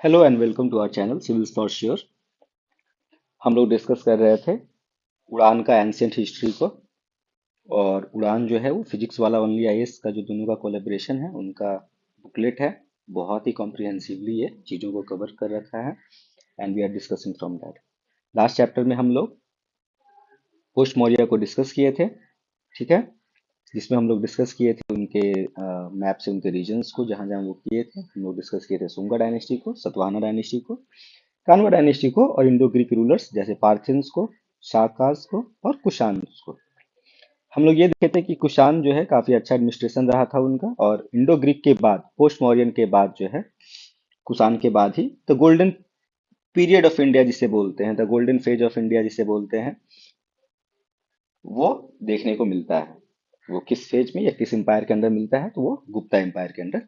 Hello and welcome to our channel civils for sure. हम लोग discuss कर रहे थे उड़ान का एंशियंट हिस्ट्री को। और उड़ान जो है वो फिजिक्स वाला ओनली आईएएस का जो दोनों का कोलेब्रेशन है उनका बुकलेट है। बहुत ही कॉम्प्रिहेंसिवली ये चीज़ों को कवर कर रखा है and we are discussing from that. Last chapter में हम लोग पोस्ट मौर्य को डिस्कस किए थे, ठीक है, जिसमें हम लोग डिस्कस किए थे उनके मैप से उनके रीजन्स को, जहाँ जहाँ वो किए थे। हम लोग डिस्कस किए थे सुंगा डायनेस्टी को, सतवाहना डायनेस्टी को, कानवा डायनेस्टी को और इंडो ग्रीक रूलर्स जैसे पार्थियंस को, शाकास को और कुशान्स को। हम लोग ये देखे थे कि कुशान जो है काफी अच्छा एडमिनिस्ट्रेशन रहा था उनका, और इंडो ग्रीक के बाद पोस्ट मौर्यन के बाद जो है कुशान के बाद ही the golden period of India जिसे बोलते हैं, the golden phase of India जिसे बोलते हैं, वो देखने को मिलता है। वो किस फेज में या किस एम्पायर के अंदर मिलता है, तो वो गुप्ता एम्पायर के अंदर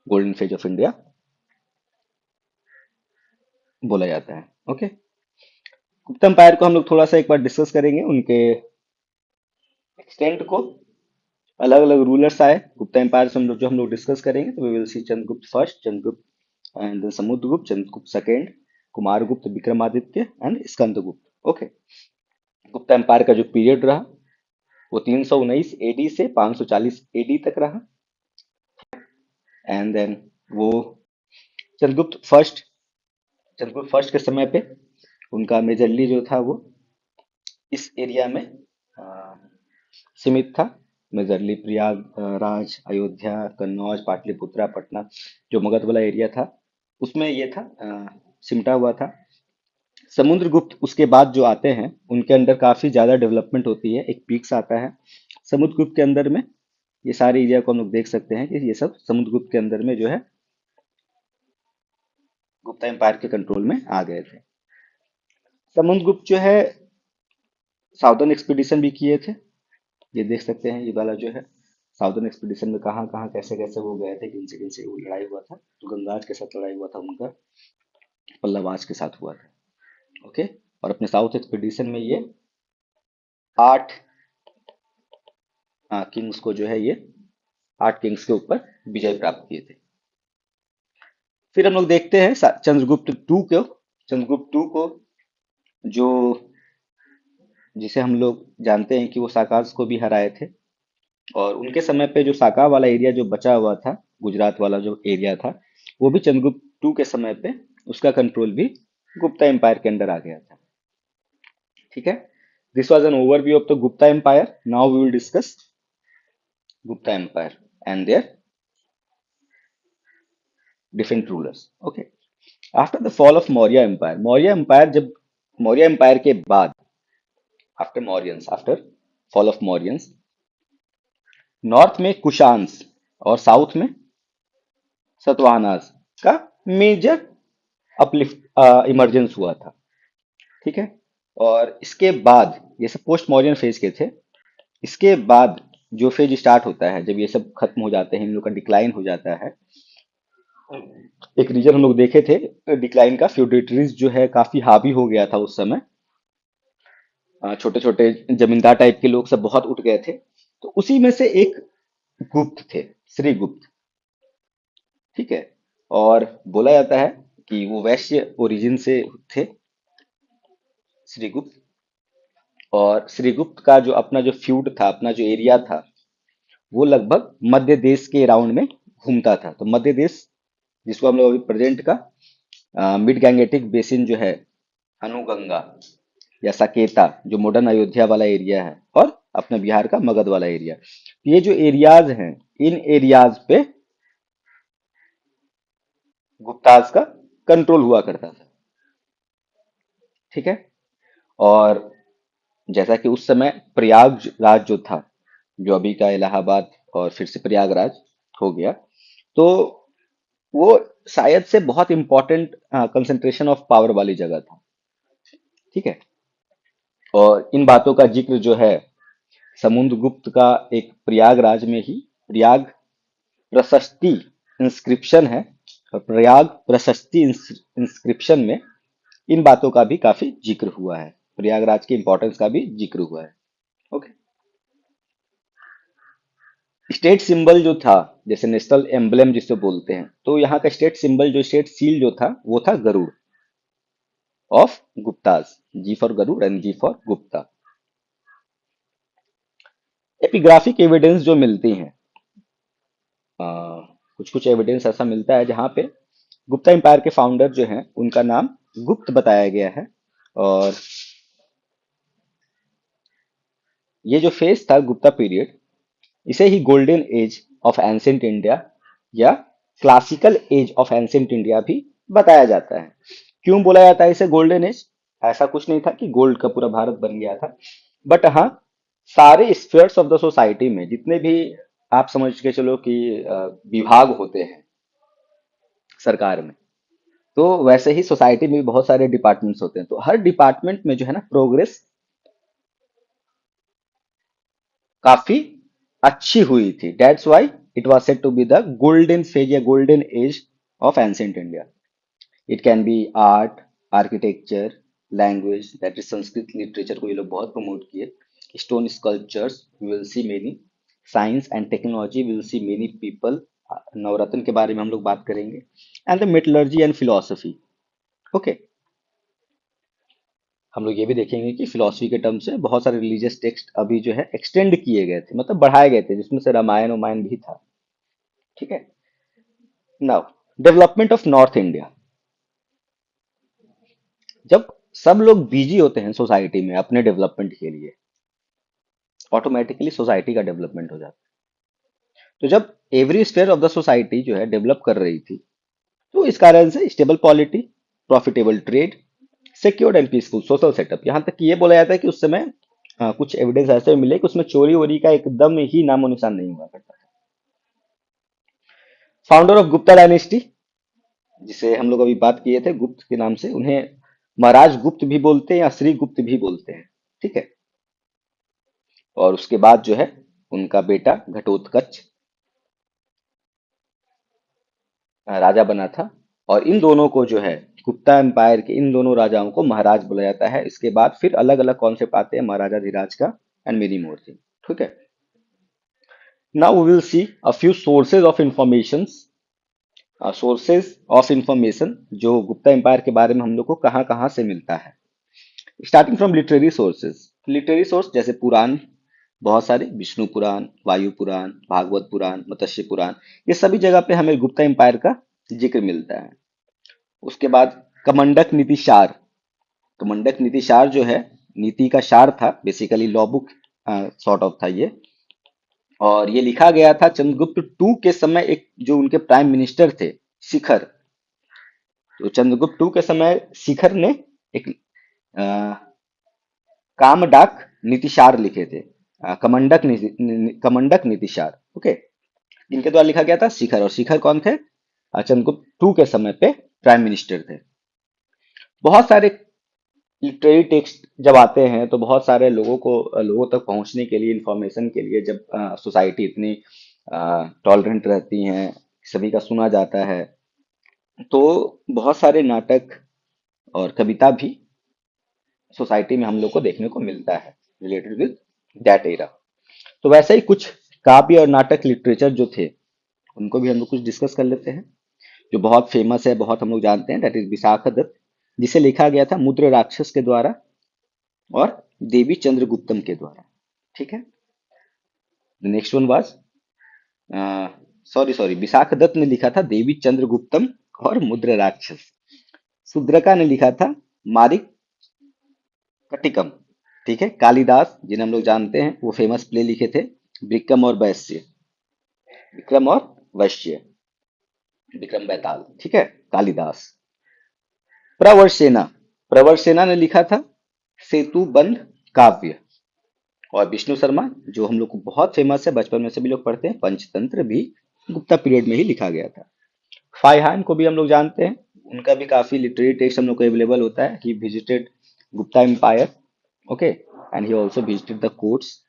गोल्डन फेज ऑफ इंडिया बोला जाता है। ओके, गुप्ता एम्पायर को हम लोग थोड़ा सा एक बार डिस्कस करेंगे, उनके एक्सटेंट को। अलग अलग रूलर्स आए गुप्ता एम्पायर से, हम लोग डिस्कस करेंगे। तो we will see Chandragupta first, Chandragupta and then Samudragupta, Chandragupta second, Kumaragupta, Vikramaditya and Skandagupta. Okay, Gupta empire का जो पीरियड रहा वो 319 एडी से 540 एडी तक रहा। एंड देन वो चंद्रगुप्त फर्स्ट चंद्रगुप्त फर्स्ट के समय पे उनका मेजरली जो था वो इस एरिया में अ, सीमित था। मेजरली प्रयाग, राज, अयोध्या, कन्नौज, पाटलिपुत्रा, पटना, जो मगध वाला एरिया था उसमें ये था, सिमटा हुआ था। समुद्रगुप्त उसके बाद जो आते हैं उनके अंदर काफी ज्यादा डेवलपमेंट होती है, एक पीक्स आता है समुद्रगुप्त के अंदर में। ये सारे एरिया को हम लोग देख सकते हैं कि ये सब समुद्रगुप्त के अंदर में जो है गुप्ता एम्पायर के कंट्रोल में आ गए थे। समुद्रगुप्त जो है साउदर्न एक्सपीडिशन भी किए थे। ये देख सकते हैं, ये वाला जो है साउदर्न एक्सपीडिशन में कहाँ कहाँ कैसे कैसे वो गए थे, किनसे किनसे वो लड़ाई हुआ था। तो गंगाज के साथ लड़ाई हुआ था उनका, पल्लवाज के साथ हुआ था। ओके, और अपने साउथ एक्सपीडिशन में ये 8 किंग्स को जो है ये 8 किंग्स के ऊपर विजय प्राप्त किए थे। फिर हम लोग देखते हैं चंद्रगुप्त टू को। चंद्रगुप्त टू को जो जिसे हम लोग जानते हैं कि वो साकास को भी हराए थे, और उनके समय पे जो साका वाला एरिया जो बचा हुआ था, गुजरात वाला जो एरिया था, वो भी चंद्रगुप्त टू के समय पे उसका कंट्रोल भी गुप्ता एम्पायर के अंदर आ गया था। ठीक है, this was an overview of the Gupta empire. Now we will discuss Gupta empire and their different rulers. Okay, after the fall of Maurya empire जब मौर्य एम्पायर के बाद, after fall of Mauryans, north में कुशान्स और साउथ में सतवाहनास का मेजर अपलिफ्ट इमर्जेंस हुआ था। ठीक है, और इसके बाद ये सब पोस्ट मॉडर्न फेज के थे। इसके बाद जो फेज स्टार्ट होता है, जब ये सब खत्म हो जाते हैं, इन लोग का डिक्लाइन हो जाता है। एक रीजन हम लोग देखे थे डिक्लाइन का, फ्यूडेटरीज जो है काफी हावी हो गया था उस समय। छोटे छोटे जमींदार टाइप के लोग सब बहुत उठ गए थे। तो उसी में से एक गुप्त थे, श्री गुप्त। ठीक है, और बोला जाता है कि वो वैश्य ओरिजिन से थे, श्रीगुप्त। और श्रीगुप्त का जो अपना जो फ्यूड था, अपना जो एरिया था, वो लगभग मध्य देश के राउंड में घूमता था। तो मध्य देश जिसको हम लोग अभी प्रेजेंट का मिड गैंगेटिक बेसिन जो है, अनुगंगा या सकेता जो मॉडर्न अयोध्या वाला एरिया है, और अपने बिहार का मगध वाला एरिया, ये जो एरियाज हैं, इन एरियाज पे गुप्ताज का कंट्रोल हुआ करता था। ठीक है, और जैसा कि उस समय प्रयागराज जो था, जो अभी का इलाहाबाद और फिर से प्रयागराज हो गया, तो वो शायद से बहुत इंपॉर्टेंट कंसंट्रेशन ऑफ पावर वाली जगह था। ठीक है, और इन बातों का जिक्र जो है समुद्रगुप्त का एक प्रयागराज में ही प्रयाग प्रशस्ति इंस्क्रिप्शन है, और प्रयाग प्रशस्ति इंस्क्रिप्शन में इन बातों का भी काफी जिक्र हुआ है, प्रयागराज की इंपॉर्टेंस का भी जिक्र हुआ है। ओके, स्टेट सिंबल जो था, जैसे नेशनल एम्बलम जिसे बोलते हैं, तो यहाँ का स्टेट सिंबल जो स्टेट सील जो था वो था Garuda of Guptas. G for Garuda and G for Gupta. Epigraphic evidence जो मिलती हैं, कुछ कुछ एविडेंस ऐसा मिलता है जहाँ पे गुप्ता एम्पायर के फाउंडर जो हैं उनका नाम गुप्त बताया गया है। और ये जो फेज था गुप्ता पीरियड, इसे ही golden age of ancient India या classical age of ancient India भी बताया जाता है। क्यों बोला जाता है इसे गोल्डन एज? ऐसा कुछ नहीं था कि गोल्ड का पूरा भारत बन गया था, बट हाँ, सारे स्फीयर्स ऑफ द सोसाइटी में जितने भी आप समझ के चलो कि विभाग होते हैं सरकार में, तो वैसे ही सोसाइटी में भी बहुत सारे डिपार्टमेंट्स होते हैं, तो हर डिपार्टमेंट में जो है ना प्रोग्रेस काफी अच्छी हुई थी। That's why it was said to be the golden phase या golden age of ancient India. It can be art, architecture, language, that is Sanskrit literature को ये लोग बहुत प्रमोट किए। Stone sculptures we will see many, science and technology we will see many people, Navratna के बारे में हम लोग बात करेंगे, and the metallurgy and philosophy. Okay, हम लोग ये भी देखेंगे कि फिलोसफी के टर्म्स में बहुत सारे रिलीजियस टेक्स्ट अभी जो है एक्सटेंड किए गए थे, मतलब बढ़ाए गए थे, जिसमें से रामायण उमायन भी था। ठीक है। Now, development of north India. जब सब लोग बिजी होते हैं सोसाइटी में अपने डेवलपमेंट के लिए, ऑटोमेटिकली सोसाइटी का डेवलपमेंट हो जाता है। तो जब every sphere of the society जो है डेवलप कर रही थी, तो इस कारण से stable polity, profitable trade, secured and peaceful social setup, यहाँ तक कि ये बोला जाता है कि उस समय कुछ एविडेंस ऐसे मिले कि उसमें चोरी वोरी का एकदम ही नामो निशान नहीं हुआ करता। फाउंडर ऑफ गुप्ता डायनेस्टी, जिसे हम लोग अभी बात किए थे गुप्त के नाम से, उन्हें महाराज गुप्त भी बोलते हैं या श्री गुप्त भी बोलते हैं। ठीक है। और उसके बाद जो है उनका बेटा घटोत्कच राजा बना था। और इन दोनों को जो है गुप्ता एम्पायर के इन दोनों राजाओं को महाराज बोला जाता है। इसके बाद फिर अलग अलग कॉन्सेप्ट आते हैं महाराजा धीराज का एंड मेनी मोर थिंग। ठीक है। Now we will see a few sources of information, sources of information जो गुप्ता एम्पायर के बारे में हम लोग को कहाँ कहाँ से मिलता है। Starting from literary sources, literary source जैसे पुराण, बहुत सारे विष्णु पुराण, वायु पुराण, भागवत पुराण, मत्स्य पुराण, ये सभी जगह पे हमें गुप्ता एम्पायर का जिक्र मिलता है। उसके बाद कमंडक नीति सार, कमंडक नीति सार जो है नीति का सार था, basically law book sort of था ये। और ये लिखा गया था चंद्रगुप्त टू के समय, एक जो उनके प्राइम मिनिस्टर थे शिखर, तो चंद्रगुप्त टू के समय शिखर ने एक कामडाक नीतिशार लिखे थे, कमंडक नीतिशार। ओके, इनके द्वारा लिखा गया था शिखर। और शिखर कौन थे? चंद्रगुप्त टू के समय पे प्राइम मिनिस्टर थे। बहुत सारे लिटरेरी टेक्स्ट जब आते हैं तो बहुत सारे लोगों को लोगों तक पहुंचने के लिए, इंफॉर्मेशन के लिए, जब सोसाइटी इतनी टॉलरेंट रहती हैं, सभी का सुना जाता है, तो बहुत सारे नाटक और कविता भी सोसाइटी में हम लोग को देखने को मिलता है रिलेटेड विद दैट एरा। तो वैसे ही कुछ काव्य और नाटक लिटरेचर जो थे उनको भी हम लोग कुछ डिस्कस कर लेते हैं। जो बहुत फेमस है, बहुत हम लोग जानते हैं, दैट इज विशाखदत्त, जिसे लिखा गया था मुद्र राक्षस के द्वारा और देवी चंद्रगुप्तम के द्वारा। ठीक है। Next one was, sorry Vishakhadatta ने लिखा था देवी चंद्रगुप्तम और मुद्र राक्षस। शूद्रका ने लिखा था मारिक कटिकम। ठीक है। कालिदास, जिन्हें हम लोग जानते हैं, वो फेमस प्ले लिखे थे विक्रम और वैश्य, विक्रम और वैश्य, विक्रम बेताल। ठीक है। कालिदास। प्रवर सेना, प्रवर सेना ने लिखा था सेतु बंध काव्य। और विष्णु शर्मा, जो हम लोग को बहुत फेमस है, बचपन में सभी लोग पढ़ते हैं, पंचतंत्र भी गुप्ता पीरियड में ही लिखा गया था। फाइहान को भी हम लोग जानते हैं, उनका भी काफी लिटरेरी टेक्स्ट हम लोग को अवेलेबल होता है। He visited Gupta empire, okay, and he also visited the courts.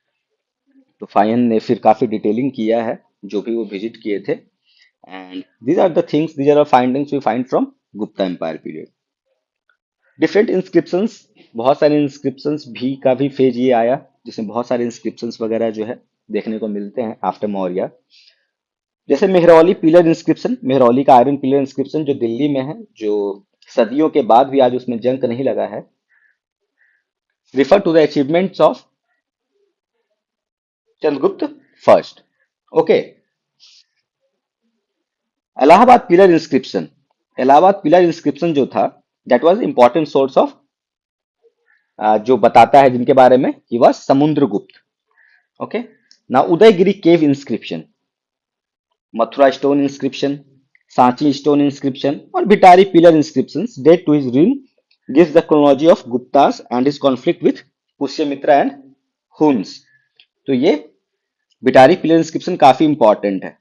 तो फाइन ने फिर काफी डिटेलिंग किया है जो भी वो विजिट किए थे। And these are the things, these are the findings we find from Gupta empire period. Different inscriptions, बहुत सारे इंस्क्रिप्शंस भी का भी फेज ये आया, जिसमें बहुत सारे इंस्क्रिप्शंस वगैरह जो है देखने को मिलते हैं आफ्टर मौर्य। जैसे मेहरौली पिलर इंस्क्रिप्शन, मेहरौली का आयरन पिलर इंस्क्रिप्शन जो दिल्ली में है, जो सदियों के बाद भी आज उसमें जंग नहीं लगा है, refer to the achievements of Chandragupta first. Okay. Allahabad pillar inscription, Allahabad pillar inscription जो था, that was important source of, जो बताता है जिनके बारे में, ही वाज समुद्रगुप्त। ओके। ना Udayagiri cave inscription, Mathura stone inscription, Sanchi stone inscription और Bhitari pillar inscription date to his rule, gives the chronology of Guptas and his conflict with Pushyamitra and Huns. तो ये भिटारी पिलर इंस्क्रिप्शन काफी इंपॉर्टेंट है।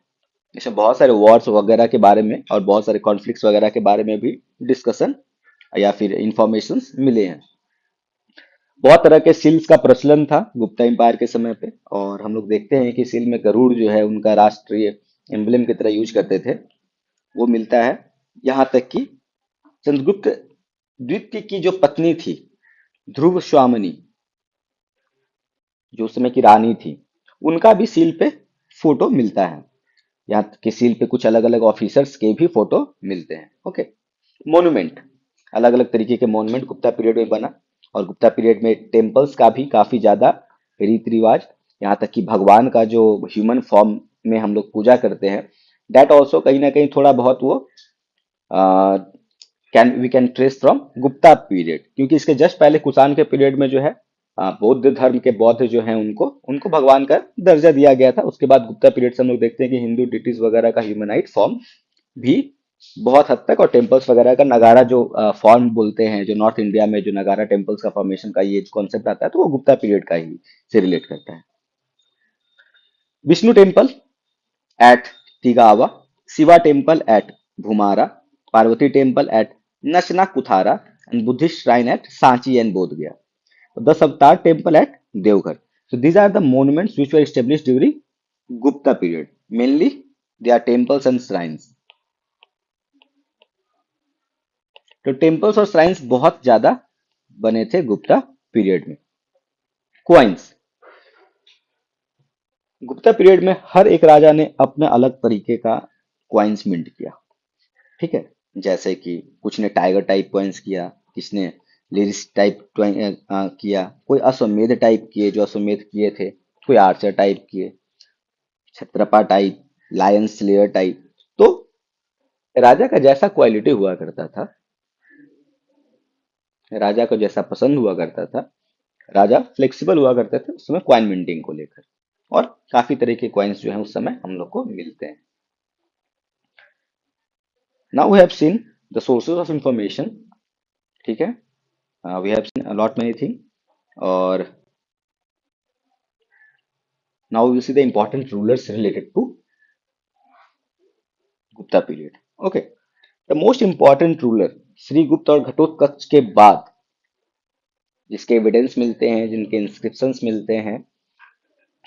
इसमें बहुत सारे वॉर्स वगैरह के बारे में और बहुत सारे कॉन्फ्लिक्ट्स वगैरह के बारे में भी डिस्कशन या फिर इंफॉर्मेशन मिले हैं। बहुत तरह के सील्स का प्रचलन था गुप्ता एम्पायर के समय पे, और हम लोग देखते हैं कि सील में गरुड़ जो है उनका राष्ट्रीय एम्बलम की तरह यूज करते थे, वो मिलता है। यहाँ तक कि चंद्रगुप्त द्वितीय की जो पत्नी थी, ध्रुव स्वामिनी, जो उस समय की रानी थी, उनका भी सील पे फोटो मिलता है। यहाँ तक कि सील पे कुछ अलग अलग ऑफिसर्स के भी फोटो मिलते हैं। ओके। मोन्यूमेंट, अलग अलग तरीके के मोन्यूमेंट गुप्ता पीरियड में बना, और गुप्ता पीरियड में टेम्पल्स का भी काफी ज्यादा रीति रिवाज, यहाँ तक कि भगवान का जो ह्यूमन फॉर्म में हम लोग पूजा करते हैं, दैट ऑल्सो कहीं ना कहीं थोड़ा बहुत वो can we can trace from Gupta period, क्योंकि इसके जस्ट पहले कुषाण के पीरियड में जो है बौद्ध धर्म के बौद्ध जो है उनको उनको भगवान का दर्जा दिया गया था। उसके बाद गुप्ता पीरियड से हम लोग देखते हैं कि हिंदू डिटीज वगैरह का ह्यूमनाइट फॉर्म भी बहुत हद तक, और टेम्पल्स वगैरह का नगारा जो फॉर्म बोलते हैं, जो नॉर्थ इंडिया में जो नगारा टेम्पल्स का फॉर्मेशन का ये कॉन्सेप्ट आता है, तो वो गुप्ता पीरियड का ही से रिलेट करता है। Vishnu temple at Tigawa, Shiva temple at Bhumara, Parvati temple at Nashnakuthara, and Buddhist shrine at Sanchi and Bodh Gaya. The Saptar temple at Devghar. So these are the monuments which were established during Gupta period. Mainly they are temples and shrines. तो temples और shrines बहुत ज्यादा बने थे Gupta period में। Coins, Gupta period में हर एक राजा ने अपना अलग तरीके का क्वाइंस मिंट किया। ठीक है। जैसे कि कुछ ने टाइगर टाइप क्वाइंस किया, किसने लिरिस टाइप किया, कोई अश्वमेध टाइप किए जो अश्वमेध किए थे, कोई आर्चर टाइप किए, छत्रपा टाइप, लायन स्लेयर टाइप। तो राजा का जैसा क्वालिटी हुआ करता था, राजा को जैसा पसंद हुआ करता था, राजा फ्लेक्सिबल हुआ करते थे उस समय क्वाइन मिंटिंग को लेकर, और काफी तरह के क्वाइंस जो है उस समय हम लोग को मिलते हैं। Now we have seen the sources of information. ठीक है। We have seen a lot many thing, और now you see the important rulers related to Gupta period. Okay, the most important ruler Shri गुप्त और घटोत्कच के बाद जिसके एविडेंस मिलते हैं, जिनके इंस्क्रिप्शंस मिलते हैं,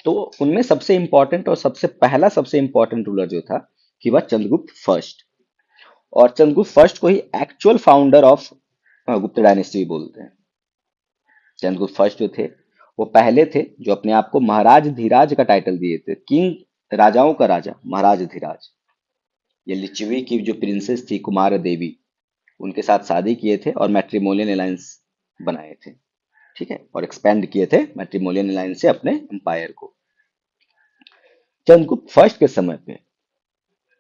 तो उनमें सबसे इंपॉर्टेंट और सबसे पहला सबसे इंपॉर्टेंट रूलर जो था कि वह चंद्रगुप्त फर्स्ट। और चंद्रगुप्त फर्स्ट को ही एक्चुअल फाउंडर ऑफ गुप्त डायनेस्टी बोलते हैं। चंद्रगुप्त फर्स्ट जो थे वो पहले थे जो अपने आप को महाराज धीराज का टाइटल दिए थे, किंग, राजाओं का राजा, महाराज धीराज। ये लिच्छवी की जो प्रिंसेस थी कुमार देवी, उनके साथ शादी किए थे और मैट्रिमोनियल अलायंस बनाए थे। ठीक है। और एक्सपेंड किए थे मैट्रिमोनियल अलायंस से अपने एम्पायर को। चंद्रगुप्त फर्स्ट के समय पे,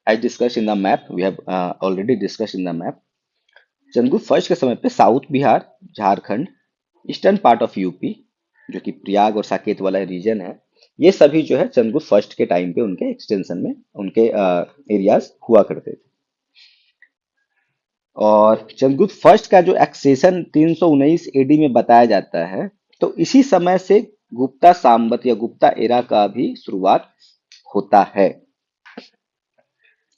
as discuss in the map, we have already discuss in the map, Chandragupta first के समय पे south Bihar, Jharkhand, eastern part of UP, जो कि प्रयाग और साकेत वाला रीजन है, ये सभी जो है चंद्रगुप्त फर्स्ट के टाइम पे उनके एक्सटेंशन में उनके एरियाज हुआ करते थे। और चंद्रगुप्त फर्स्ट का जो एक्सेशन 319 एडी में बताया जाता है, तो इसी समय से गुप्ता सांवत या गुप्ता एरा का भी शुरुआत होता है।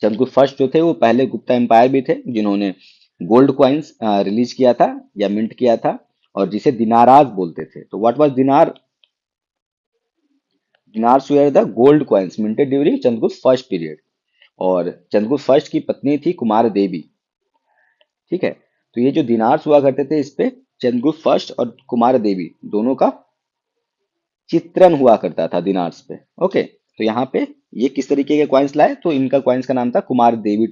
चंद्रगुप्त फर्स्ट जो थे वो पहले गुप्ता एम्पायर भी थे, जिन्होंने गोल्ड क्वाइंस रिलीज किया था या मिंट किया था, और जिसे दिनाराज बोलते थे। तो what was dinar? Dinars were the gold coins minted during Chandragupta first period. और चंद्रगुप्त फर्स्ट की पत्नी थी कुमार देवी। ठीक है। तो ये जो दिनार्स हुआ करते थे, इस पे चंद्रगुप्त फर्स्ट और कुमार देवी दोनों का चित्रण हुआ करता था दिनार्स पे। ओके, तो यहाँ पे ये किस तरीके के कॉइन्स लाए, तो इनका कॉइन्स का नाम था कुमार देवी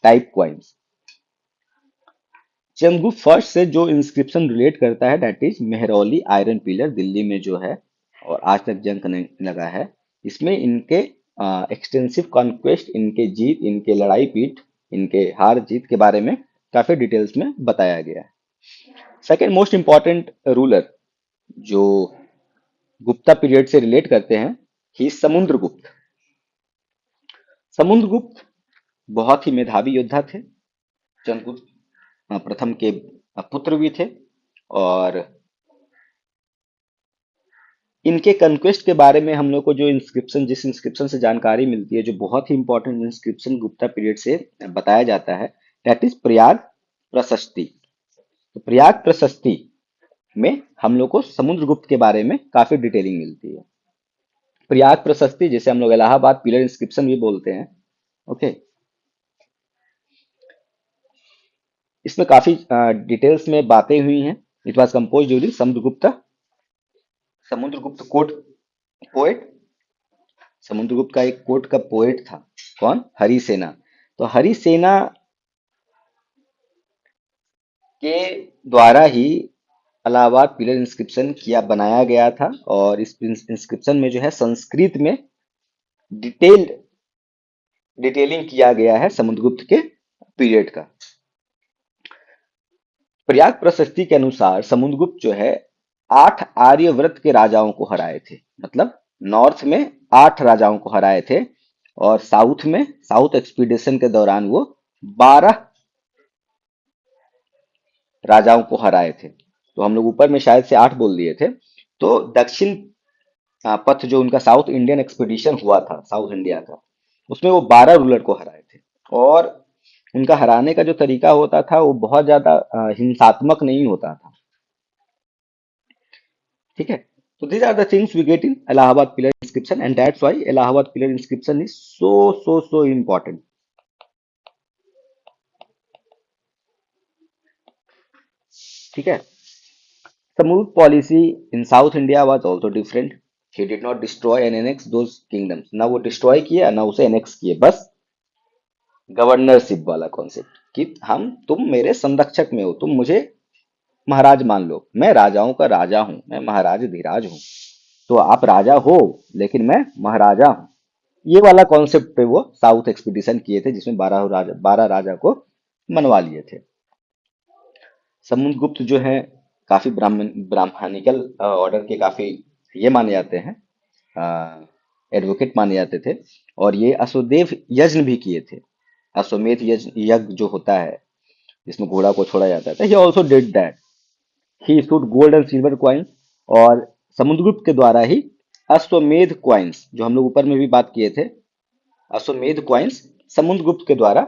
टाइप कॉइन्स। चंद्रगुप्त फर्स्ट से जो इंस्क्रिप्शन रिलेट करता है that is Mehrauli iron pillar, Delhi में जो है और आज तक जंग करने लगा है। इसमें इनके एक्सटेंसिव कॉन्क्वेस्ट, इनके जीत, इनके लड़ाई पीठ, इनके हार जीत के बारे में काफी डिटेल्स में बताया गया है। सेकेंड मोस्ट इंपॉर्टेंट रूलर जो गुप्ता पीरियड से रिलेट करते हैं, ही समुद्रगुप्त। समुद्रगुप्त बहुत ही मेधावी योद्धा थे। चंद्रगुप्त प्रथम के पुत्र भी थे। और इनके कंक्वेस्ट के बारे में हम लोग को जो इंस्क्रिप्शन, जिस इंस्क्रिप्शन से जानकारी मिलती है, जो बहुत ही इंपॉर्टेंट इंस्क्रिप्शन गुप्ता पीरियड से बताया जाता है, दैट इज प्रयाग प्रशस्ति। तो प्रयाग प्रशस्ति में हम लोग को समुद्रगुप्त के बारे में काफी डिटेलिंग मिलती है। प्रयाग प्रशस्ति जिसे हम लोग इलाहाबाद पिलर इंस्क्रिप्शन भी बोलते हैं। ओके, इसमें काफी डिटेल्स में बातें हुई हैं। It was compose during Samudragupta court poet. Samudragupta का एक कोर्ट का पोएट था, कौन? हरिसेना। तो हरिसेना के द्वारा ही इलाहाबाद पिलर इंस्क्रिप्शन किया बनाया गया था। और इस इंस्क्रिप्शन में जो है संस्कृत में डिटेल्ड डिटेलिंग किया गया है समुद्रगुप्त के पीरियड का। प्रयाग प्रशस्ति के अनुसार समुद्रगुप्त जो है 8 आर्यव्रत के राजाओं को हराए थे। मतलब नॉर्थ में 8 राजाओं को हराए थे, और साउथ एक्सपीडिशन के दौरान वो 12 राजाओं को हराए थे। तो हम लोग ऊपर में शायद से 8 बोल दिए थे। तो दक्षिण पथ जो उनका साउथ इंडियन एक्सपीडिशन हुआ था, साउथ इंडिया का, उसमें वो 12 रूलर को हराए थे। और उनका हराने का जो तरीका होता था वो बहुत ज्यादा हिंसात्मक नहीं होता था। ठीक है, तो these are the things we get in Allahabad pillar inscription, and that's why Allahabad pillar inscription is so important. ठीक है, Samud policy in South India was also different. He did not destroy and annex those kingdoms. ना वो destroy किए ना उसे annex किए, बस governorship वाला कॉन्सेप्ट कि तुम मेरे संरक्षक में हो, तुम मुझे महाराज मान लो, मैं राजाओं का राजा हूं, मैं महाराज धीराज हूं। तो आप राजा हो लेकिन मैं महाराजा हूं। ये वाला कॉन्सेप्ट पे वो साउथ एक्सपीडिशन किए थे, जिसमें 12 राजा को मनवा लिए थे। समुद्रगुप्त जो है काफी ब्राह्मणिकल ऑर्डर के काफी ये माने जाते हैं, एडवोकेट माने जाते थे। और ये अश्वमेध यज्ञ भी किए थे। अश्वमेध यज्ञ जो होता है जिसमें घोड़ा को छोड़ा जाता है, he also did that. He issued gold and silver coin. और समुद्रगुप्त के द्वारा ही अश्वमेध क्वाइंस, जो हम लोग ऊपर में भी बात किए थे, अश्वमेध क्वाइंस समुद्रगुप्त के द्वारा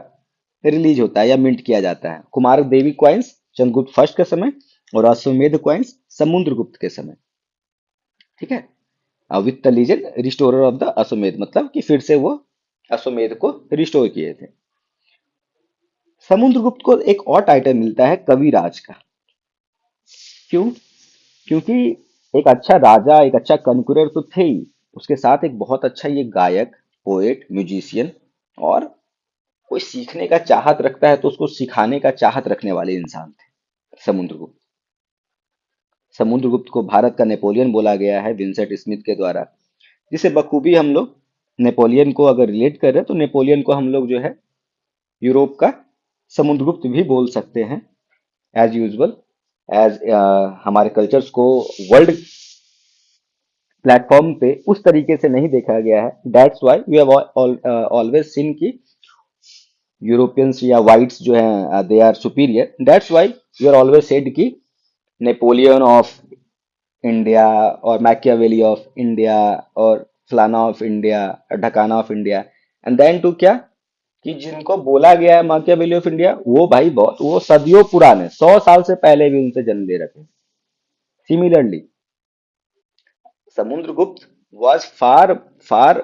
रिलीज होता है या मिंट किया जाता है। कुमार देवी क्वाइंस चंद्रगुप्त फर्स्ट के समय, और अश्वमेध क्वाइंस समुद्रगुप्त के समय। ठीक है, with the legend restorer of the अश्वमेध, मतलब कि फिर से वो अश्वमेध को रिस्टोर किए थे। समुद्रगुप्त को एक और टाइटल मिलता है कविराज का। क्यों? क्योंकि एक अच्छा राजा, एक अच्छा कनकुरर तो थे ही, उसके साथ एक बहुत अच्छा ये गायक, पोएट, म्यूजिशियन, और कोई सीखने का चाहत रखता है तो उसको सिखाने का चाहत रखने वाले इंसान थे समुद्रगुप्त। समुद्रगुप्त को भारत का नेपोलियन बोला गया है विंसेंट स्मिथ के द्वारा, जिसे बखूबी हम लोग नेपोलियन को अगर रिलेट कर रहे हैं तो नेपोलियन को हम लोग जो है यूरोप का समुद्रगुप्त भी बोल सकते हैं। एज यूजुअल, एज हमारे कल्चर्स को वर्ल्ड प्लेटफॉर्म पे उस तरीके से नहीं देखा गया है। That's why we have always seen कि यूरोपियंस या वाइट्स जो हैं they are superior. That's why we are always said कि नेपोलियन ऑफ इंडिया और मैकियावेली ऑफ इंडिया और फलाना ऑफ इंडिया और ढकाना of India. And then to क्या कि जिनको बोला गया है मैकियावेली ऑफ इंडिया, वो भाई बहुत, वो सदियों पुराने, 100 साल से पहले भी उनसे जन्म ले रखे। Similarly Samudragupta was far far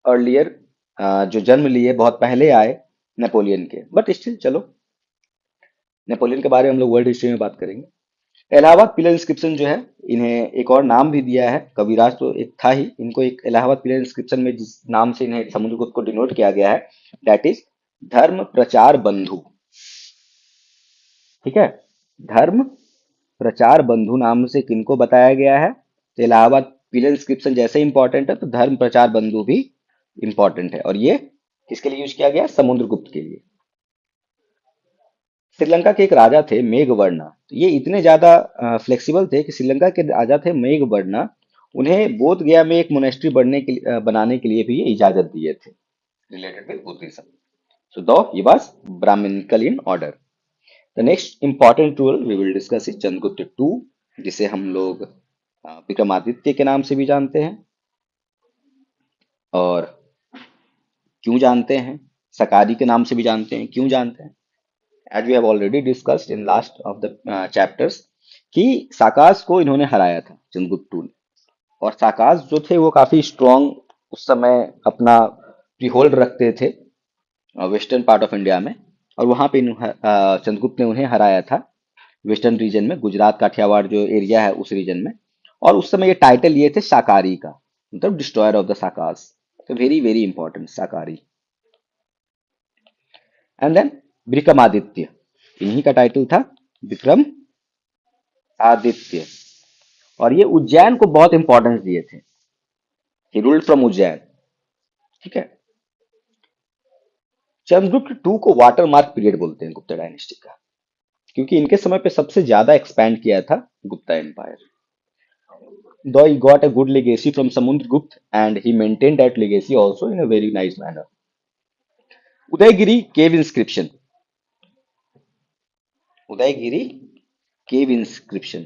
earlier, जो जन्म लिए बहुत पहले आए नेपोलियन के। बट स्टिल चलो, नेपोलियन के बारे में हम लोग वर्ल्ड हिस्ट्री में बात करेंगे। इलाहाबाद पिलर इंस्क्रिप्शन जो है, इन्हें एक और नाम भी दिया है, कविराज तो एक था ही, इनको एक इलाहाबाद पिलर इंस्क्रिप्शन में जिस नाम से इन्हें समुद्रगुप्त को डिनोट किया गया है, दैट इज धर्म प्रचार बंधु। ठीक है, धर्म प्रचार बंधु नाम से किनको बताया गया है? तो इलाहाबाद पिलर इंस्क्रिप्शन जैसे इंपॉर्टेंट है, तो धर्म प्रचार बंधु भी इंपॉर्टेंट है। और ये किसके लिए यूज किया गया? समुद्रगुप्त के लिए। श्रीलंका के एक राजा थे मेघवर्णा, तो ये इतने ज्यादा फ्लेक्सिबल थे कि श्रीलंका के राजा थे मेघवर्णा, उन्हें बोध गया में एक मोनेस्ट्री बनाने के लिए भी ये इजाजत दिए थे, related with Buddhism. So though ये was brahmanical in order. The next important rule we will discuss is Chandragupta two, जिसे हम लोग विक्रमादित्य के नाम से भी जानते हैं। और क्यों जानते हैं? सकारी के नाम से भी जानते हैं। क्यों जानते हैं? As we have already discussed in last of the chapters कि साकाज को इन्होंने हराया था चंद्रगुप्त टू ने। और साकाज जो थे वो काफी स्ट्रॉन्ग उस समय अपना होल्ड रखते थे वेस्टर्न पार्ट ऑफ इंडिया में। और वहां पे चंद्रगुप्त ने उन्हें हराया था वेस्टर्न रीजन में, गुजरात काठियावाड़ जो एरिया है उस रीजन में। और उस समय ये टाइटल लिए थे साकारी का, मतलब डिस्ट्रॉयर ऑफ द साकाज। तो very very important Sakari. And then Vikramaditya, इन्हीं का टाइटल था विक्रम आदित्य। और ये उज्जैन को बहुत इंपॉर्टेंस दिए थे, ही रूल्ड फ्रॉम उज्जैन। ठीक है, चंद्रगुप्त टू को वाटर मार्क पीरियड बोलते हैं गुप्ता डायनेस्टी का, क्योंकि इनके समय पे सबसे ज्यादा एक्सपैंड किया था Gupta empire. Though he got a good legacy from Samundragupta and he maintained that legacy also in a very nice manner. Udayagiri cave inscription, Udayagiri cave inscription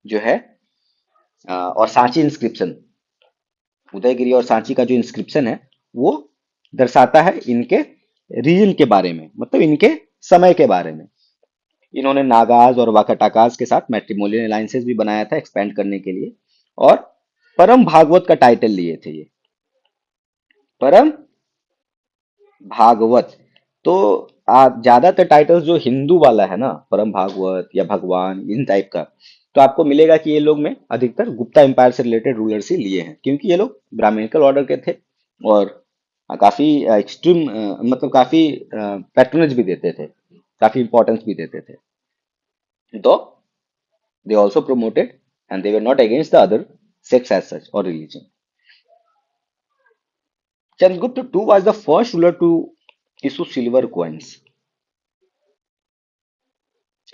जो है और सांची इंस्क्रिप्शन, उदयगिरी और सांची का जो इंस्क्रिप्शन है वो दर्शाता है इनके रीजन के बारे में, मतलब इनके समय के बारे में। इन्होंने नागाज और वाकाटाकाज के साथ मैट्रिमोनियल अलायंसेस भी बनाया था एक्सपेंड करने के लिए। और परम भागवत का टाइटल लिए थे ये, परम भागवत। तो ज्यादातर टाइटल्स जो हिंदू वाला है ना, परम भागवत या भगवान इन टाइप का, तो आपको मिलेगा कि ये लोग में अधिकतर गुप्ता एम्पायर से रिलेटेड रूलर्स ही लिए हैं, क्योंकि ये लोग ब्राह्मणिकल ऑर्डर के थे और काफी एक्सट्रीम, मतलब काफी पैट्रोनेज भी देते थे, काफी इंपॉर्टेंस भी देते थे। तो they also promoted and they were not against the other sects as such or religion. Chandragupta II was the first ruler to issue silver coins.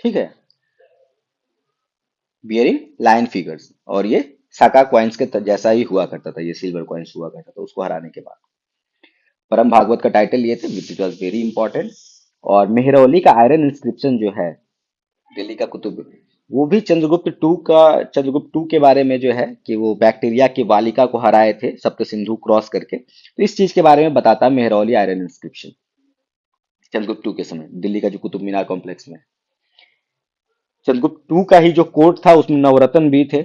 ठीक है, बियरिंग लायन फिगर्स। और ये साका कॉइन्स के जैसा ही हुआ करता था, ये सिल्वर कॉइन्स हुआ करता था उसको हराने के बाद। परम भागवत का टाइटल लिए थे विच वॉज वेरी इंपॉर्टेंट। और मेहरौली का आयरन इंस्क्रिप्शन जो है, दिल्ली का कुतुब, वो भी चंद्रगुप्त टू के बारे में जो है कि वो बैक्टीरिया की बालिका को हराए थे सप्त सिंधु क्रॉस करके, तो इस चीज के बारे में बताता है Mehrauli iron inscription Chandragupta two के समय दिल्ली का जो कुतुब मीनार कॉम्प्लेक्स में। चंद्रगुप्त टू का ही जो कोर्ट था उसमें नवरत्न भी थे।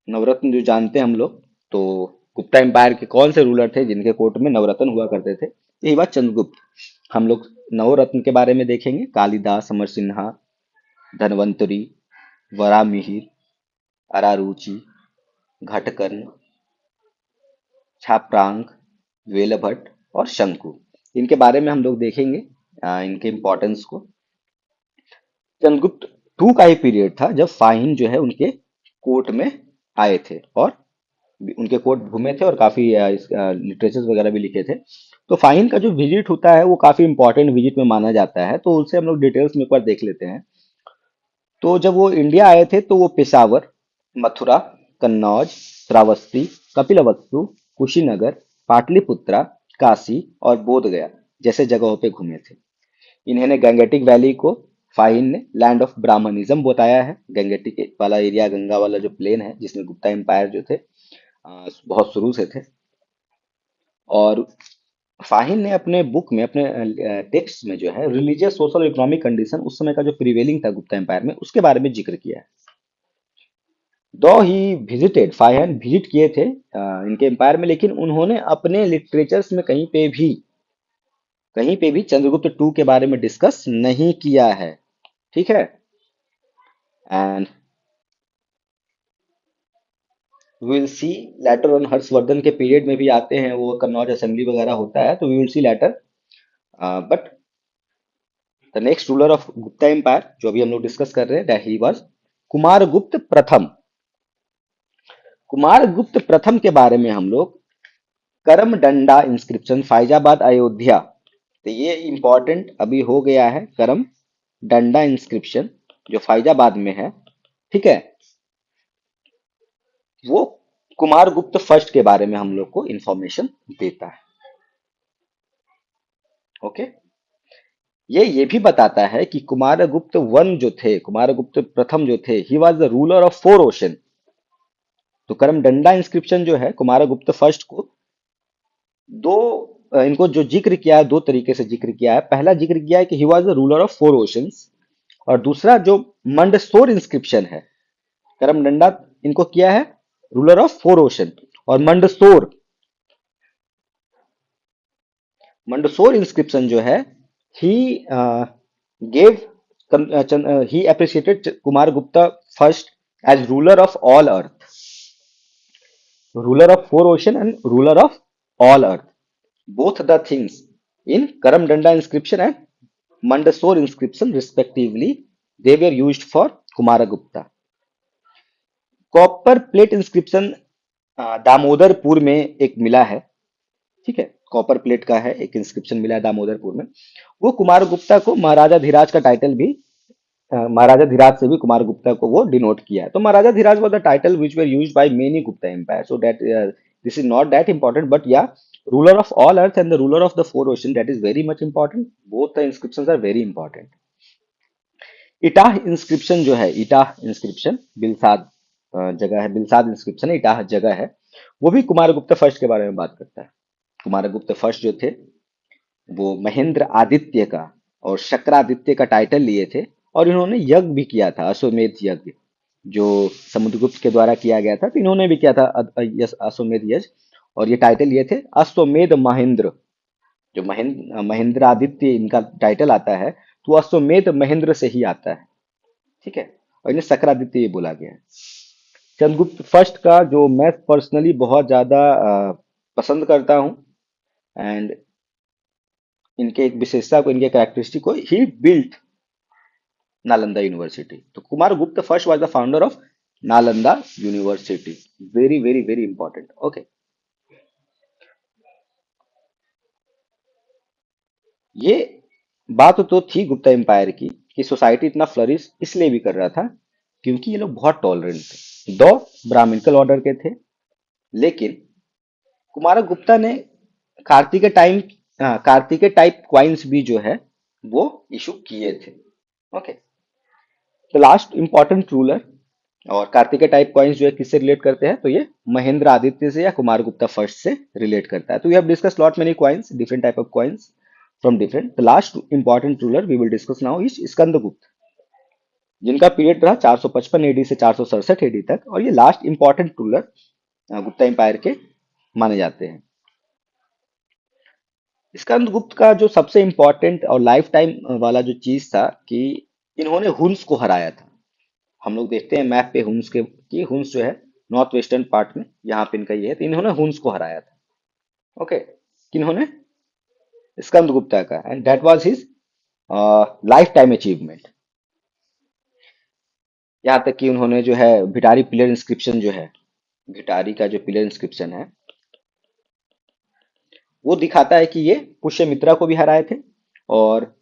नवरत्न जो जानते हैं हम लोग, तो गुप्ता एम्पायर के कौन से रूलर थे जिनके कोर्ट में नवरत्न हुआ करते थे? यही बात चंद्रगुप्त। हम लोग नवरत्न के बारे में देखेंगे, कालिदास, अमर सिन्हा, धनवंतरी, वरामिहिर, अरारुचि, घटकर्ण, छाप्रांग, वेलभट्ट और शंकु। इनके बारे में हम लोग देखेंगे इनके इंपॉर्टेंस को। चंद्रगुप्त टू का ही पीरियड था जब फाहिन जो है उनके कोर्ट में आए थे और उनके कोर्ट घूमे थे और काफी लिटरेचर वगैरह भी लिखे थे। तो फाहिन का जो विजिट होता है वो काफी इंपॉर्टेंट विजिट में माना जाता है, तो उनसे हम लोग डिटेल्स में एक बार देख लेते हैं। तो जब वो इंडिया आए थे तो वो पेशावर, मथुरा, कन्नौज, श्रावस्ती, कपिलवस्तु, कुशीनगर, पाटलिपुत्रा, काशी और बोध गया जैसे जगहों पे घूमे थे। इन्होंने गंगेटिक वैली को फाहिन ने लैंड ऑफ ब्राह्मणिज्म बताया है। गंगेटिक वाला एरिया, गंगा वाला जो प्लेन है जिसमें गुप्ता एम्पायर जो थे बहुत शुरू से थे। और फाहिन ने अपने बुक में, अपने टेक्स्ट में जो है रिलीजियस सोशल इकोनॉमिक कंडीशन उस समय का जो प्रिवेलिंग था गुप्ता एम्पायर में उसके बारे में जिक्र किया है। दो ही विजिटेड, फाहिन विजिट किए थे इनके एम्पायर में, लेकिन उन्होंने अपने लिटरेचर्स में कहीं पे भी चंद्रगुप्त टू के बारे में डिस्कस नहीं किया है। ठीक है, and we will see later on Harshavardhan के पीरियड में भी आते हैं, वो कन्नौज असेंबली वगैरह होता है, तो we will see later. But the next ruler of Gupta empire जो अभी हम लोग डिस्कस कर रहे हैं, दैट ही वाज कुमारगुप्त प्रथम। कुमारगुप्त प्रथम के बारे में हम लोग करमडंडा इंस्क्रिप्शन फैजाबाद अयोध्या, तो ये इंपॉर्टेंट अभी हो गया है, करम डंडा इंस्क्रिप्शन जो फैजाबाद में है, ठीक है, वो कुमारगुप्त फर्स्ट के बारे में हम लोग को इंफॉर्मेशन देता है। ओके, ये भी बताता है कि कुमारगुप्त वन जो थे, कुमारगुप्त प्रथम जो थे, he was the ruler of 4 ocean. तो करमडंडा इंस्क्रिप्शन जो है कुमारगुप्त फर्स्ट को दो इनको जो जिक्र किया है, दो तरीके से जिक्र किया है। पहला जिक्र किया है कि he was the ruler of 4 oceans, और दूसरा जो मंडसोर इंस्क्रिप्शन है, करमडंडा इनको किया है रूलर ऑफ 4 ओशन, और मंडसोर मंडसोर इंस्क्रिप्शन जो है, he gave he appreciated Kumara Gupta first as ruler of all earth, ruler of 4 ocean and ruler of all earth, both the things in Karamdanda inscription and Mandasore inscription respectively, they were used for Kumaragupta. Copper plate inscription Damodarpur में एक मिला है, ठीक है, copper plate का है एक inscription मिला है दामोदरपुर में। वो कुमारगुप्ता को महाराजा धीराज का टाइटल भी महाराजा धीराज से भी कुमारगुप्ता को वो डिनोट किया है। तो Maharajadhiraj was the title which were used by many Gupta empire, so that this is not that important, but या ruler of all earth and the ruler of the 4 ocean, that is very much important, both the inscriptions are very important. Etah inscription जो है, Etah inscription बिलसाद जगह है, बिलसाद inscription है, इटाह जगह है, वो भी कुमारगुप्त फर्स्ट के बारे में बात करता है। कुमारगुप्त फर्स्ट जो थे वो महेंद्र आदित्य का और शक्रादित्य का टाइटल लिए थे, और इन्होंने यज्ञ भी किया था, अश्वमेध यज्ञ जो समुद्रगुप्त के द्वारा किया गया था, तो इन्होंने भी किया था अश्वमेध यज्ञ, और ये टाइटल लिए थे अश्वमेध महेंद्र। जो महेंद्र आदित्य इनका टाइटल आता है, तो अश्वमेध महेंद्र से ही आता है, ठीक है, और इन्हें शक्रादित्य ये बोला गया है। चंद्रगुप्त फर्स्ट का जो मैं पर्सनली बहुत ज्यादा पसंद करता हूँ, एंड इनके एक विशेषता को, इनके कैरेक्टरिस्टिक को, ही बिल्ट नालंदा यूनिवर्सिटी। तो कुमार गुप्त first was the founder of Nalanda university, very very very important. Okay, ये बात तो थी गुप्ता एम्पायर की कि सोसाइटी इतना फ्लरिश इसलिए भी कर रहा था क्योंकि ये लोग बहुत टॉलरेंट थे, दो ब्राह्मणिकल ऑर्डर के थे, लेकिन कुमार गुप्ता ने Kartik time Kartik type coins भी जो है वो इशू किए थे। Okay, the last important ruler, और कार्तिकेय टाइप कॉइन्स जो है किससे रिलेट करते हैं, तो ये महेंद्र आदित्य से या कुमार गुप्ता फर्स्ट से रिलेट करता है। तो we have discuss lot many coins, different type of coins from different. The last important ruler we will discuss now is Skandagupta, जिनका पीरियड रहा 455 एडी से 467 एडी तक, और ये last important ruler Gupta empire के माने जाते हैं। स्कंदगुप्त का जो सबसे इंपॉर्टेंट और लाइफ टाइम वाला जो चीज था कि इन्होंने हुन्स को हराया था। हम लोग देखते हैं मैप पे हुन्स के कि हुन्स जो है नॉर्थ वेस्टर्न पार्ट में, यहाँ पे इनका ये है, तो इन्होंने हुन्स को हराया था। ओके, किन्होंने, स्कंदगुप्ता का, and that was his life time achievement. यहाँ तक कि उन्होंने जो है भिटारी पिलर इंस्क्रिप्शन जो है, भिटारी का जो पिलर इंस्क्रिप्शन है, वो दिखाता है कि ये पुष्यमित्रा को भी हराए थे, और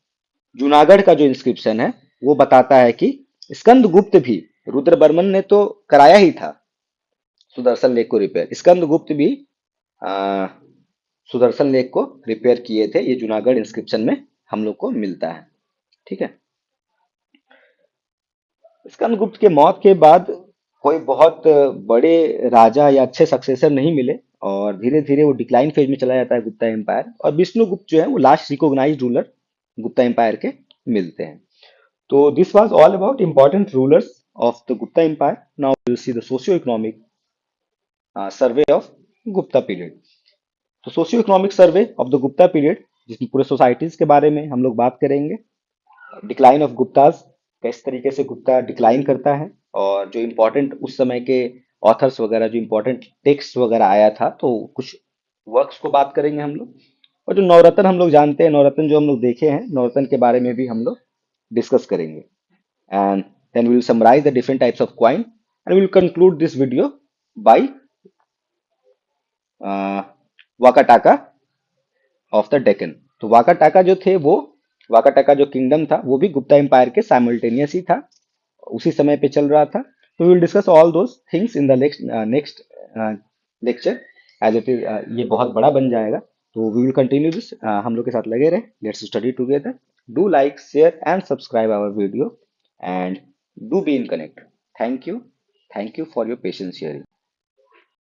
जूनागढ़ का जो इंस्क्रिप्शन है वो बताता है कि स्कंदगुप्त भी, रुद्रवर्मन ने तो कराया ही था सुदर्शन लेक को रिपेयर, स्कंदगुप्त भी आ, सुदर्शन लेक को रिपेयर किए थे, ये जूनागढ़ इंस्क्रिप्शन में हम लोग को मिलता है, ठीक है। स्कंदगुप्त के मौत के बाद कोई बहुत बड़े राजा या अच्छे सक्सेसर नहीं मिले, और धीरे धीरे वो डिक्लाइन फेज में चला जाता है गुप्ता एम्पायर, और विष्णुगुप्त जो है वो last recognised ruler Gupta empire के मिलते हैं। तो this was all about important rulers of the Gupta empire. Now we will see the socio economic survey of Gupta period. तो socio economic survey of the Gupta period, जिसमें पूरे सोसाइटीज के बारे में हम लोग बात करेंगे, डिक्लाइन ऑफ गुप्ताज, किस तरीके से गुप्ता डिक्लाइन करता है, और जो इम्पोर्टेंट उस समय के ऑथर्स वगैरह, जो इम्पोर्टेंट टेक्स्ट वगैरह आया था, तो कुछ वर्क्स को बात करेंगे हम लोग। और जो नवरत्न हम लोग जानते हैं, नवरत्न जो हम लोग देखे हैं, नवरत्न के बारे में भी हम लोग डिस्कस करेंगे। And then we will summarize the different types of coin, and we will conclude this video by Vakataka of the Deccan. तो वाकाटाका जो थे वो, वाकाटाका जो किंगडम था वो भी गुप्ता एम्पायर के साइमल्टेनियस ही था, उसी समय पे चल रहा था। तो we will discuss all those things in the next next lecture, as it is ये बहुत बड़ा बन जाएगा। तो वी विल कंटिन्यू दिस, हम लोग के साथ लगे रहे, let's study together. Do like, share and subscribe our video, and do be in connect. Thank you, thank you for your patience hearing.